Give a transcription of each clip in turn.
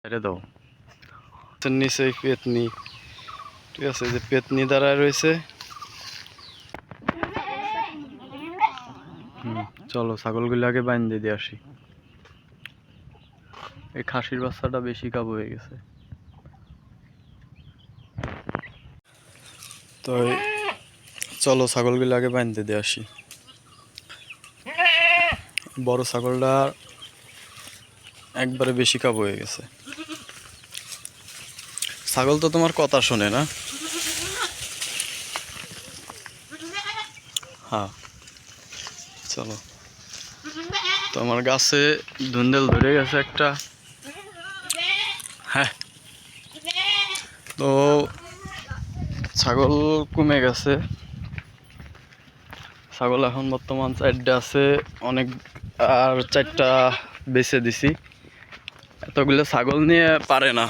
ছেড়ে দাও। নিচে পেতনি, ঠিক আছে, যে পেতনি দাঁড়ায় রয়েছে। চলো ছাগলগুলো আগে বাইন্ধে দিয়ে আসি। এই খাসির বাচ্চাটা বেশি কাবু হয়ে গেছে। তো চলো ছাগলগুলো আগে বাইন্ধে দিয়ে আসি। বড় ছাগলটা একবারে বেশি কাবু হয়ে গেছে। ছাগল তো তোমার কথা শোনে না। হ্যাঁ চলো। তো আমার গাছে ধুন্দেল ধরে গেছে একটা। হ্যাঁ, তো ছাগল কমে গেছে। ছাগল এখন বর্তমান 4টা আছে, অনেক আর 4টা বেচে দিছি। এতগুলো ছাগল নিয়ে পারে না,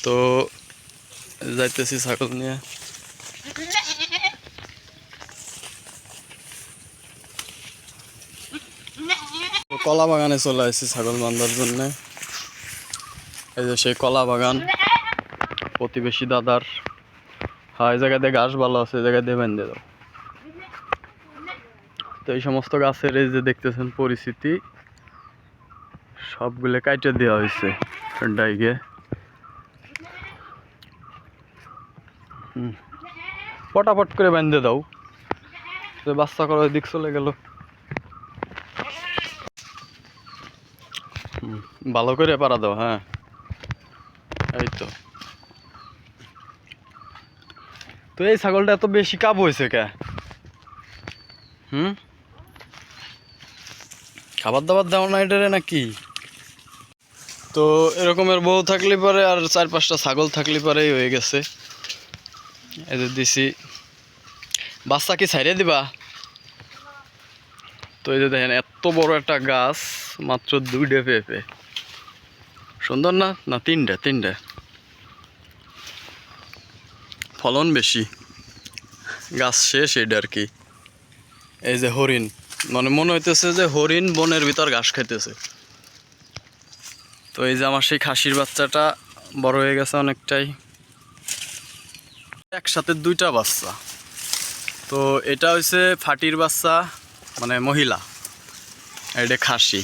তো যাইতেছি ছাগল নিয়ে। কলা বাগানে চলে আসছি ছাগল বাঁধার জন্য। এই যে সেই কলা বাগান প্রতিবেশী দাদার। হ্যাঁ, এই জায়গাতে ঘাস ভালো আছে, এই জায়গায় দিয়ে বেঁধে দাও। তো এই সমস্ত গাছের এই যে দেখতেছেন পরিস্থিতি, সবগুলো কাইটে দেওয়া হয়েছে ডাইগে। পটাপট করে বেঁধে দাও, বাচ্চা করার দিক চলে গেল। ভালো করে পাড়া দাও। হ্যাঁ, এই তো। তো এই ছাগলটা এত বেশি কাবু হয়েছে কে? খাবার দাবার দাও না এটারে নাকি? তো এরকমের বউ থাকলে পরে আর 4-5টা ছাগল থাকলে পরেই হয়ে গেছে। এদের দিছি। বাচ্চা কি ছাইড়ে দিবা? তো এই যে দেখেন এত বড় একটা গাছ, মাত্র 2টা পেঁপে। সুন্দর না? না 3টা। ফলন বেশি, গাছ শেষ এটা আর কি। এই যে হরিণ, মানে মনে হইতেছে যে হরিণ বনের ভিতর ঘাস খাইতেছে। তো এই যে আমার সেই খাসির বাচ্চাটা বড় হয়ে গেছে অনেকটাই। একসাথে 2টা বাচ্চা। তো এটা হচ্ছে ফাটির বাচ্চা, মানে মহিলা, এটা খাসি।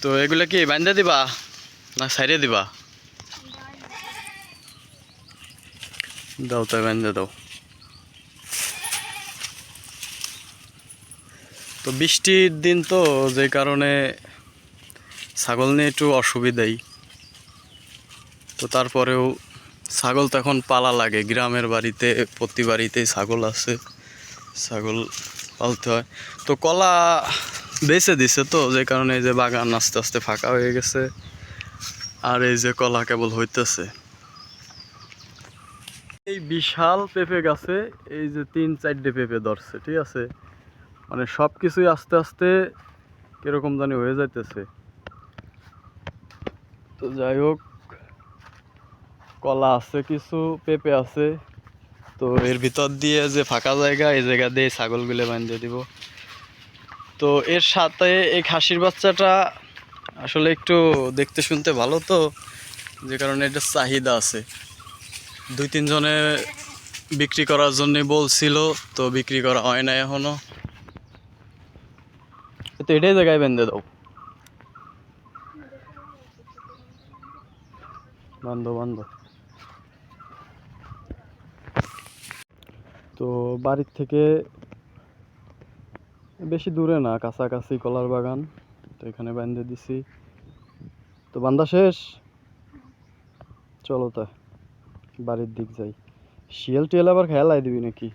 তো এগুলা কি বান্ধে দিবা না সাইডে দিবা? দাও, তাই বান্ধে দাও। তো বৃষ্টির দিন তো, যে কারণে ছাগল নিয়ে একটু অসুবিধাই। তো তারপরেও ছাগল তো এখন পালা লাগে। গ্রামের বাড়িতে প্রতি বাড়িতেই ছাগল আছে, ছাগল পালতে হয়। তো কলা বেচে দিছে, তো যে কারণে এই যে বাগান আস্তে আস্তে ফাঁকা হয়ে গেছে। আর এই যে কলা কেবল হইতেছে। এই বিশাল পেঁপে গাছে এই যে 3-4টে পেঁপে ধরছে, ঠিক আছে। মানে সব কিছুই আস্তে আস্তে কিরকম জানি হয়ে যাইতেছে। তো যাই হোক, কলা আছে, কিছু পেঁপে আছে। তো এর ভিতর দিয়ে যে ফাঁকা জায়গা, এই জায়গা দিয়ে ছাগলগুলো বাঁধতে দিব। তো এর সাথে এই খাসির বাচ্চাটা আসলে একটু দেখতে শুনতে ভালো, তো যে কারণে এটা চাহিদা আছে। 2-3 জনে বিক্রি করার জন্য বলছিল, তো বিক্রি করা হয় না এখনো। তো এটাই জায়গায় বেঁধে দাও। বান্ধব। তো বাড়ির থেকে বেশি দূরে না, কাছাকাছি কলার বাগান। তো এখানে বেঁধে দিছি। তো বান্ধা শেষ, চলো তা বাড়ির দিক যাই। শিয়াল টিয়াল আবার খেয়ালাই দিবি নাকি?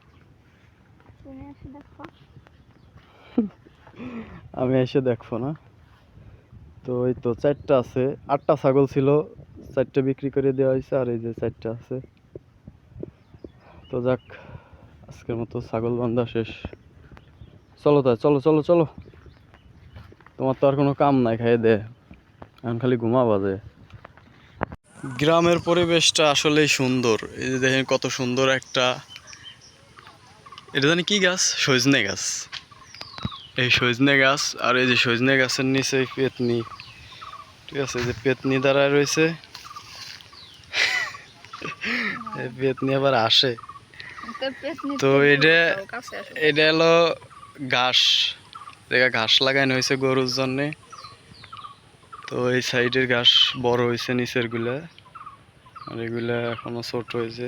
আমি এসে দেখবো না। তো এই তো 4টা আছে, 8টা ছাগল ছিল, 4টে বিক্রি করে দেওয়া হয়েছে, আর এই যে 4টা আছে। তো যাক, আজকের মতো ছাগল বান্ধা শেষ। চলো তাই, চলো। তোমার তো আর কোনো কাম নাই, খাইয়ে দে, এখন খালি ঘুমাবা যে। গ্রামের পরিবেশটা আসলেই সুন্দর। এই যে দেখেন কত সুন্দর একটা, এটা জানি কি গাছ, সজনে গাছ। এই সজনে গাছ, আর এই যে সজনে গাছের নিচে এই পেতনি, ঠিক আছে, যে পেতনি দাঁড়ায় রয়েছে। এই পেতনি আবার আসে। তো এটা এটা হলো ঘাস, জায়গা ঘাস লাগানো হয়েছে গরুর জন্য। তো এই সাইডের ঘাস বড় হয়েছে, নিচের গুলা, আর এগুলা এখনো ছোট হয়েছে।